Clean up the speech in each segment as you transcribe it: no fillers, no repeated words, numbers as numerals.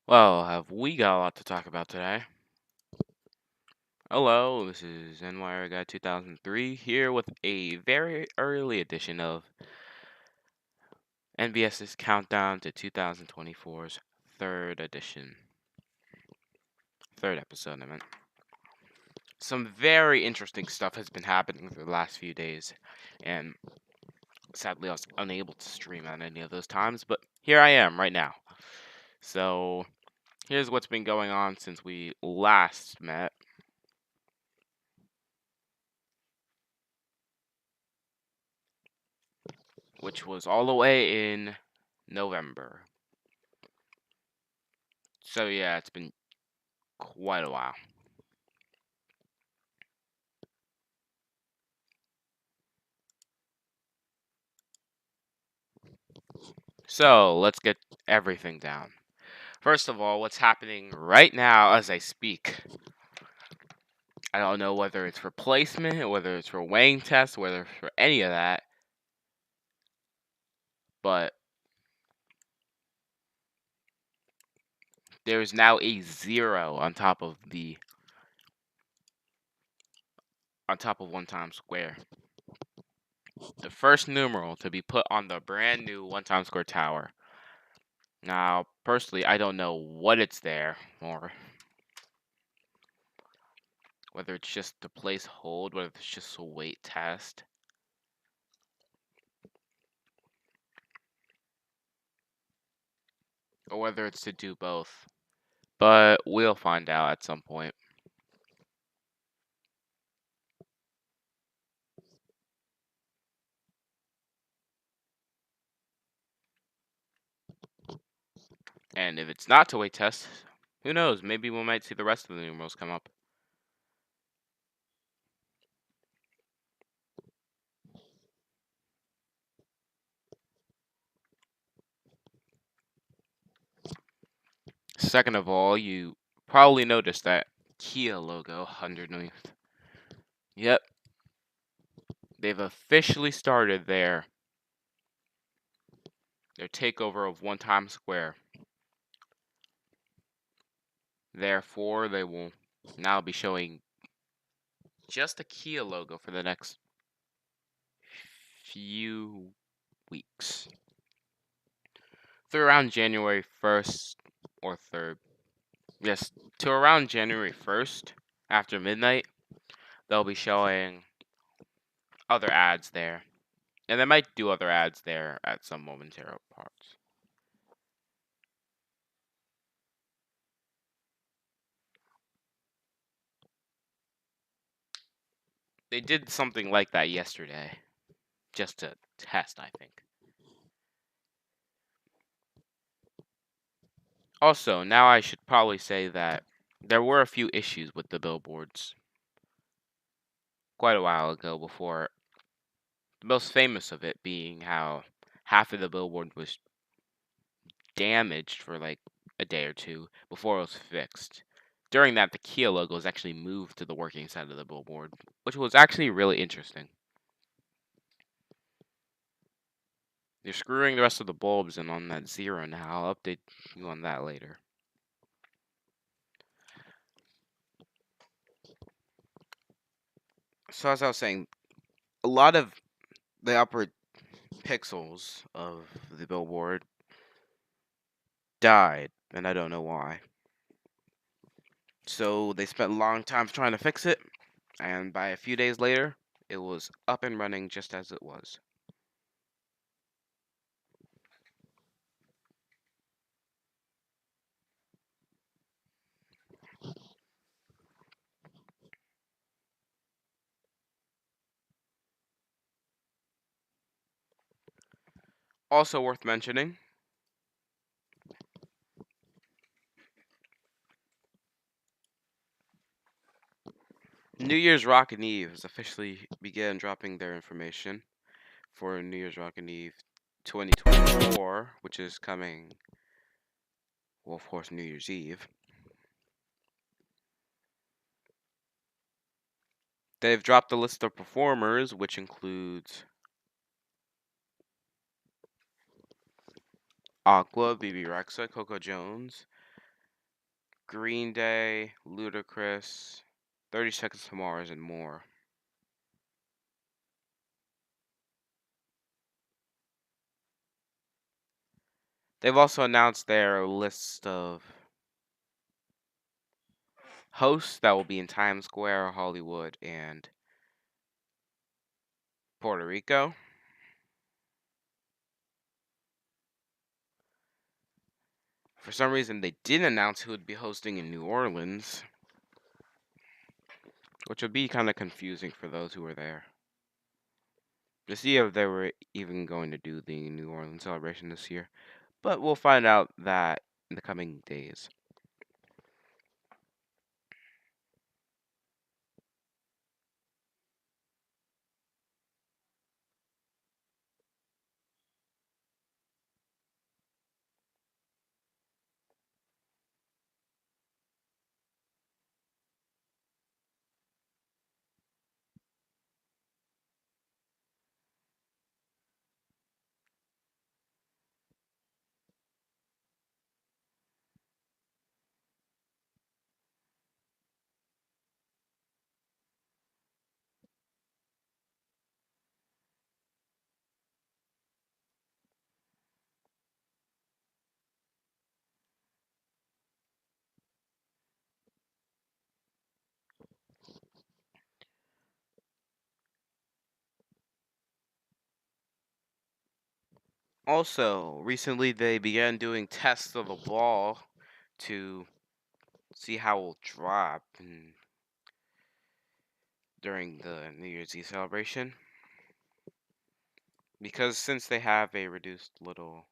Well, have we got a lot to talk about today? Hello, this is NYR Guy 2003 here with a very early edition of NBS's Countdown to 2024's third edition. Third episode, I meant. Some very interesting stuff has been happening for the last few days, and sadly I was unable to stream at any of those times, but here I am right now. So, here's what's been going on since we last met. Which was all the way in November. So yeah, it's been quite a while. So let's get everything down. First of all, what's happening right now as I speak? I don't know whether it's for placement, whether it's for weighing tests, whether it's for any of that, but there is now a 0 on top of 1 Times Square. The first numeral to be put on the brand new 1 Times Square tower. Now, personally, I don't know what it's there, or whether it's just to place hold, whether it's just a weight test. Or whether it's to do both. But we'll find out at some point. And if it's not to weight test, who knows? Maybe we might see the rest of the numerals come up. Second of all, you probably noticed that Kia logo underneath. Yep. They've officially started their takeover of 1 Times Square. Therefore, they will now be showing just a Kia logo for the next few weeks. Through around January 1st or 3rd. Yes, to around January 1st, after midnight, they'll be showing other ads there. And they might do other ads there at some momentary parts. They did something like that yesterday. Just to test, I think. Also, now I should probably say that there were a few issues with the billboards quite a while ago, before the most famous of it being how half of the billboard was damaged for like a day or two before it was fixed. During that, the Kia logo was actually moved to the working side of the billboard, which was actually really interesting. They're screwing the rest of the bulbs in on that 0 now. I'll update you on that later. So as I was saying, a lot of the upper pixels of the billboard died, and I don't know why. So they spent a long time trying to fix it, and by a few days later, it was up and running just as it was. Also worth mentioning, New Year's Rockin' Eve has officially began dropping their information for New Year's Rockin' Eve 2024, which is coming, well, of course, New Year's Eve. They've dropped the list of performers, which includes Aqua, BB Rexa, Coco Jones, Green Day, Ludacris, 30 Seconds to Mars, and more. They've also announced their list of hosts that will be in Times Square, Hollywood, and Puerto Rico. For some reason, they didn't announce who would be hosting in New Orleans, which would be kind of confusing for those who were there to see if they were even going to do the New Orleans celebration this year. But we'll find out that in the coming days. Also, recently they began doing tests of the ball to see how it will drop during the New Year's Eve celebration. Because since they have a reduced little.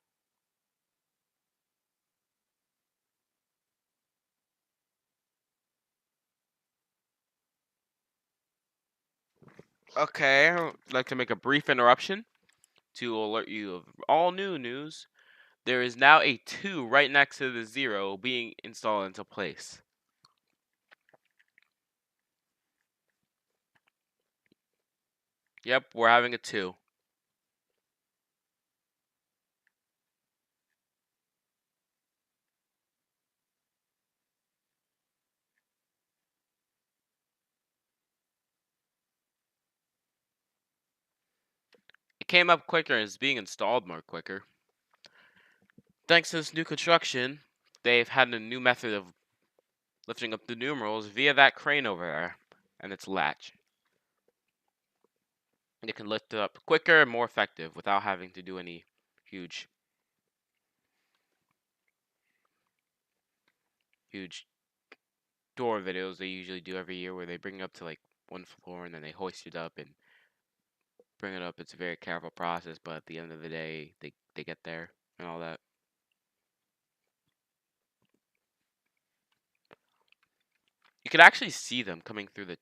Okay, I'd like to make a brief interruption to alert you of all new news. There is now a 2 right next to the 0 being installed into place. Yep, we're having a 2. It came up quicker and is being installed more quicker. Thanks to this new construction, they've had a new method of lifting up the numerals via that crane over there and its latch. And it can lift it up quicker and more effective without having to do any huge door videos they usually do every year where they bring it up to like one floor and then they hoist it up and bring it up. It's a very careful process, but at the end of the day, they get there and all that. You can actually see them coming through the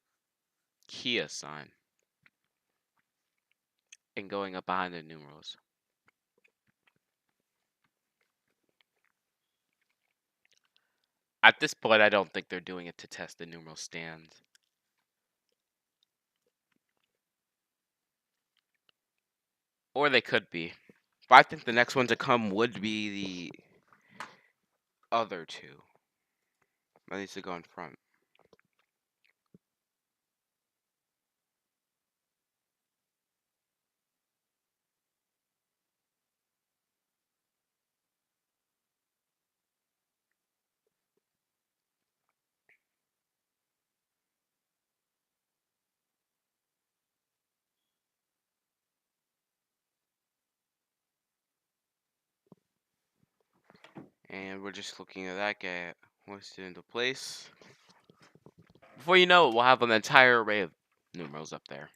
Kia sign and going up behind the numerals. At this point, I don't think they're doing it to test the numeral stands. Or they could be. But I think the next one to come would be the other 2. That needs to go in front. And we're just looking at that get hoisted into place. Before you know it, we'll have an entire array of numerals up there.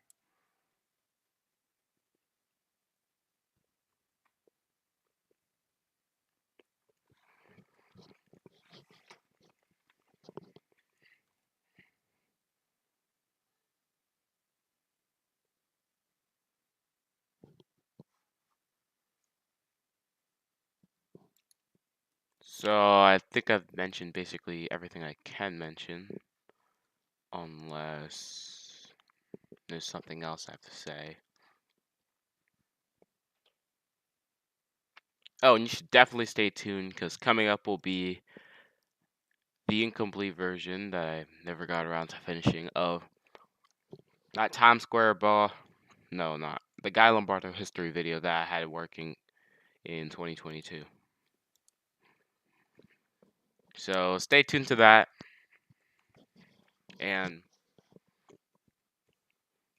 So I think I've mentioned basically everything I can mention. Unless there's something else I have to say. Oh, and you should definitely stay tuned because coming up will be the incomplete version that I never got around to finishing of not Times Square Ball. No, not the Guy Lombardo history video that I had working in 2022. So stay tuned to that, and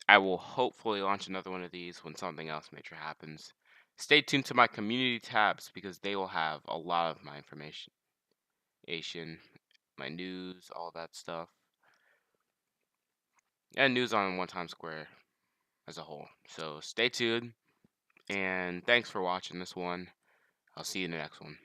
I will hopefully launch another one of these when something else major happens. Stay tuned to my community tabs because they will have a lot of my information, my news, all that stuff, and news on One Times Square as a whole. So stay tuned, and thanks for watching this one. I'll see you in the next one.